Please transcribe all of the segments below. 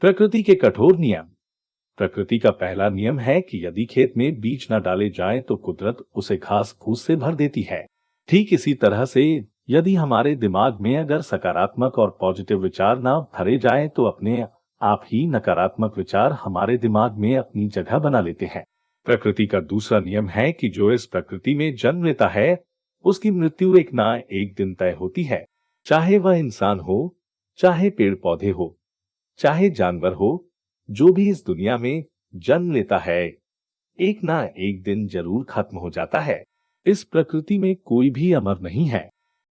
प्रकृति के कठोर नियम। प्रकृति का पहला नियम है कि यदि खेत में बीज न डाले जाएं तो कुदरत उसे घास फूस से भर देती है। ठीक इसी तरह से यदि हमारे दिमाग में अगर सकारात्मक और पॉजिटिव विचार ना भरे जाएं तो अपने आप ही नकारात्मक विचार हमारे दिमाग में अपनी जगह बना लेते हैं। प्रकृति का दूसरा नियम है कि जो इस प्रकृति में जन्म लेता है उसकी मृत्यु एक ना एक दिन तय होती है। चाहे वह इंसान हो, चाहे पेड़ पौधे हो, चाहे जानवर हो, जो भी इस दुनिया में जन्म लेता है एक ना एक दिन जरूर खत्म हो जाता है। इस प्रकृति में कोई भी अमर नहीं है।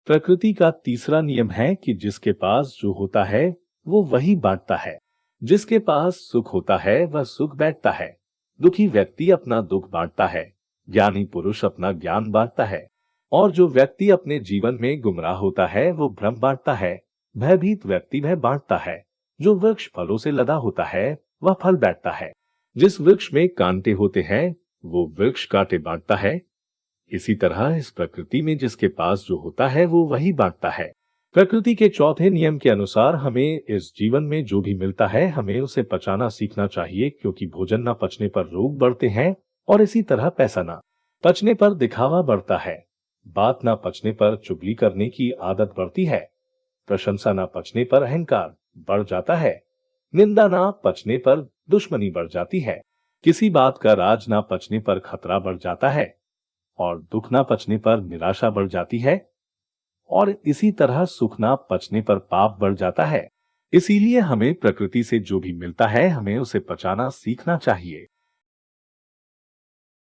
प्रकृति का तीसरा नियम है कि जिसके पास जो होता है वो वही बांटता है। जिसके पास सुख होता है वह सुख बैठता है। दुखी व्यक्ति अपना दुख बांटता है। ज्ञानी पुरुष अपना ज्ञान बांटता है। और जो व्यक्ति अपने जीवन में गुमराह होता है वो भ्रम बांटता है। भयभीत व्यक्ति भय बांटता है। जो वृक्ष फलों से लदा होता है वह फल बैठता है। जिस वृक्ष में कांटे होते हैं वो वृक्ष कांटे बांटता है। इसी तरह इस प्रकृति में जिसके पास जो होता है वो वही बांटता है। प्रकृति के चौथे नियम के अनुसार हमें इस जीवन में जो भी मिलता है हमें उसे पचाना सीखना चाहिए, क्योंकि भोजन न पचने पर रोग बढ़ते हैं और इसी तरह पैसा न पचने पर दिखावा बढ़ता है। बात न पचने पर चुगली करने की आदत बढ़ती है। प्रशंसा न पचने पर अहंकार बढ़ जाता है। निंदा न पचने पर दुश्मनी बढ़ जाती है। किसी बात का राज न पचने पर खतरा बढ़ जाता है और दुख न पचने पर निराशा बढ़ जाती है और इसी तरह सुख न पचने पर पाप बढ़ जाता है। इसीलिए हमें प्रकृति से जो भी मिलता है हमें उसे पचाना सीखना चाहिए।